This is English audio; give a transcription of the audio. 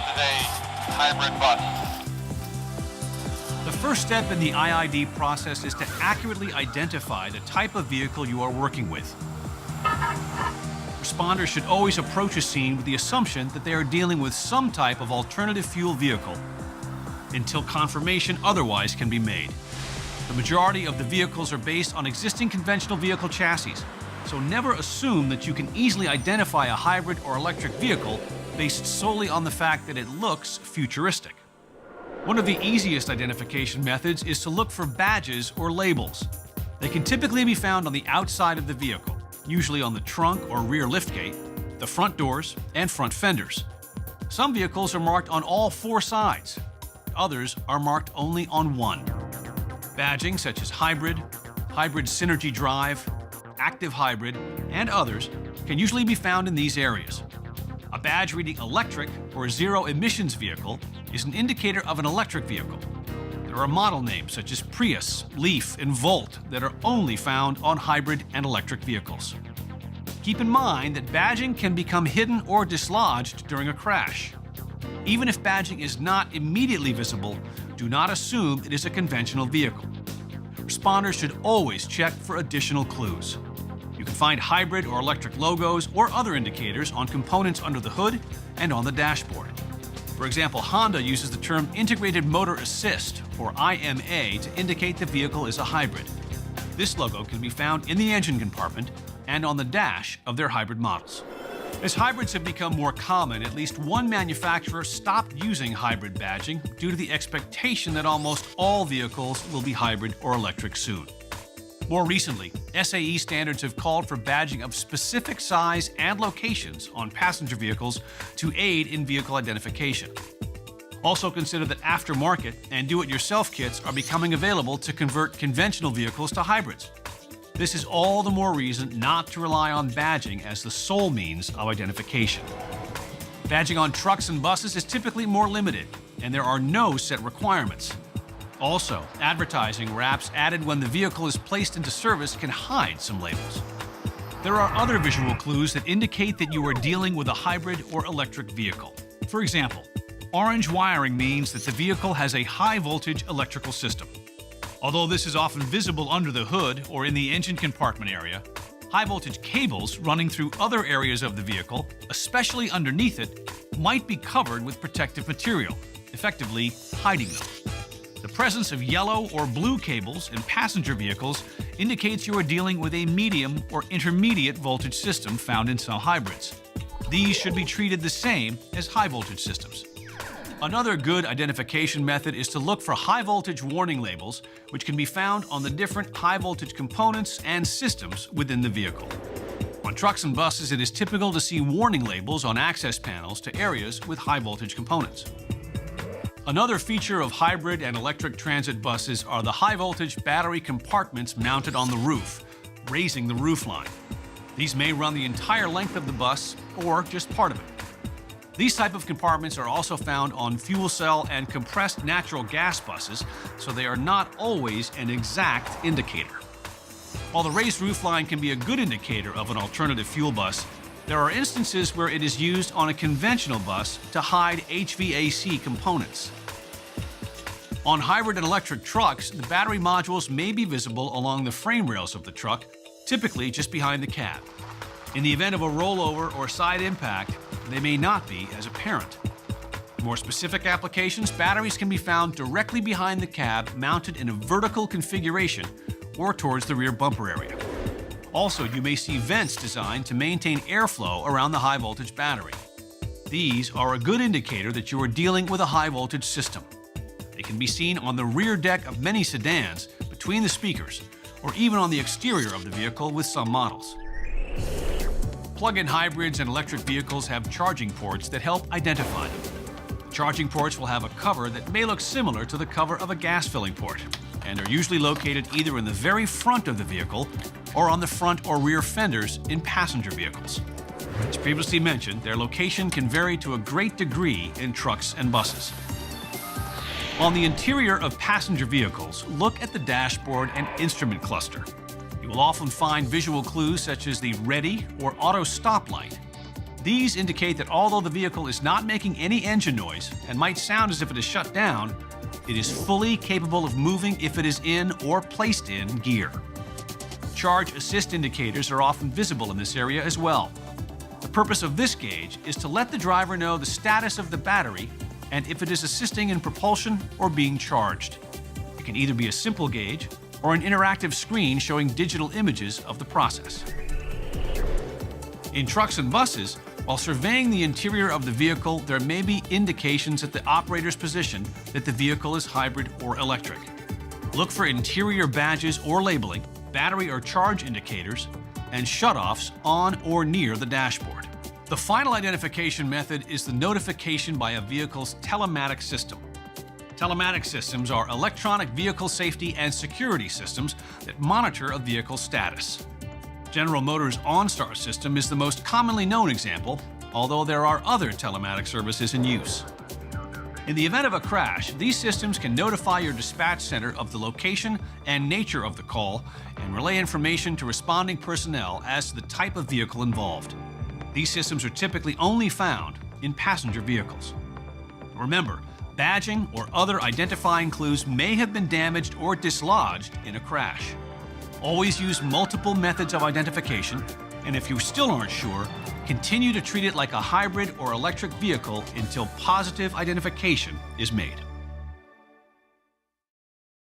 is a hybrid bus. The first step in the IID process is to accurately identify the type of vehicle you are working with. Responders should always approach a scene with the assumption that they are dealing with some type of alternative fuel vehicle until confirmation otherwise can be made. The majority of the vehicles are based on existing conventional vehicle chassis, so never assume that you can easily identify a hybrid or electric vehicle based solely on the fact that it looks futuristic. One of the easiest identification methods is to look for badges or labels. They can typically be found on the outside of the vehicle, usually on the trunk or rear liftgate, the front doors, and front fenders. Some vehicles are marked on all four sides. Others are marked only on one. Badging such as hybrid, hybrid synergy drive, active hybrid, and others can usually be found in these areas. A badge reading electric or zero emissions vehicle is an indicator of an electric vehicle. There are model names such as Prius, Leaf, and Volt that are only found on hybrid and electric vehicles. Keep in mind that badging can become hidden or dislodged during a crash. Even if badging is not immediately visible, do not assume it is a conventional vehicle. Responders should always check for additional clues. You can find hybrid or electric logos or other indicators on components under the hood and on the dashboard. For example, Honda uses the term Integrated Motor Assist, or IMA, to indicate the vehicle is a hybrid. This logo can be found in the engine compartment and on the dash of their hybrid models. As hybrids have become more common, at least one manufacturer stopped using hybrid badging due to the expectation that almost all vehicles will be hybrid or electric soon. More recently, SAE standards have called for badging of specific size and locations on passenger vehicles to aid in vehicle identification. Also consider that aftermarket and do-it-yourself kits are becoming available to convert conventional vehicles to hybrids. This is all the more reason not to rely on badging as the sole means of identification. Badging on trucks and buses is typically more limited, and there are no set requirements. Also, advertising wraps added when the vehicle is placed into service can hide some labels. There are other visual clues that indicate that you are dealing with a hybrid or electric vehicle. For example, orange wiring means that the vehicle has a high-voltage electrical system. Although this is often visible under the hood or in the engine compartment area, high-voltage cables running through other areas of the vehicle, especially underneath it, might be covered with protective material, effectively hiding them. The presence of yellow or blue cables in passenger vehicles indicates you are dealing with a medium or intermediate voltage system found in some hybrids. These should be treated the same as high-voltage systems. Another good identification method is to look for high-voltage warning labels, which can be found on the different high-voltage components and systems within the vehicle. On trucks and buses, it is typical to see warning labels on access panels to areas with high-voltage components. Another feature of hybrid and electric transit buses are the high-voltage battery compartments mounted on the roof, raising the roofline. These may run the entire length of the bus or just part of it. These type of compartments are also found on fuel cell and compressed natural gas buses, so they are not always an exact indicator. While the raised roofline can be a good indicator of an alternative fuel bus, there are instances where it is used on a conventional bus to hide HVAC components. On hybrid and electric trucks, the battery modules may be visible along the frame rails of the truck, typically just behind the cab. In the event of a rollover or side impact, they may not be as apparent. For more specific applications, batteries can be found directly behind the cab, mounted in a vertical configuration or towards the rear bumper area. Also, you may see vents designed to maintain airflow around the high-voltage battery. These are a good indicator that you are dealing with a high-voltage system. They can be seen on the rear deck of many sedans, between the speakers, or even on the exterior of the vehicle with some models. Plug-in hybrids and electric vehicles have charging ports that help identify them. Charging ports will have a cover that may look similar to the cover of a gas filling port, and are usually located either in the very front of the vehicle or on the front or rear fenders in passenger vehicles. As previously mentioned, their location can vary to a great degree in trucks and buses. On the interior of passenger vehicles, look at the dashboard and instrument cluster. You will often find visual clues such as the ready or auto stop light. These indicate that although the vehicle is not making any engine noise and might sound as if it is shut down, it is fully capable of moving if it is in or placed in gear. Charge assist indicators are often visible in this area as well. The purpose of this gauge is to let the driver know the status of the battery and if it is assisting in propulsion or being charged. It can either be a simple gauge or an interactive screen showing digital images of the process. In trucks and buses, while surveying the interior of the vehicle, there may be indications at the operator's position that the vehicle is hybrid or electric. Look for interior badges or labeling, battery or charge indicators, and shutoffs on or near the dashboard. The final identification method is the notification by a vehicle's telematics system. Telematics systems are electronic vehicle safety and security systems that monitor a vehicle's status. General Motors' OnStar system is the most commonly known example, although there are other telematics services in use. In the event of a crash, these systems can notify your dispatch center of the location and nature of the call and relay information to responding personnel as to the type of vehicle involved. These systems are typically only found in passenger vehicles. Remember, badging or other identifying clues may have been damaged or dislodged in a crash. Always use multiple methods of identification, and if you still aren't sure, continue to treat it like a hybrid or electric vehicle until positive identification is made.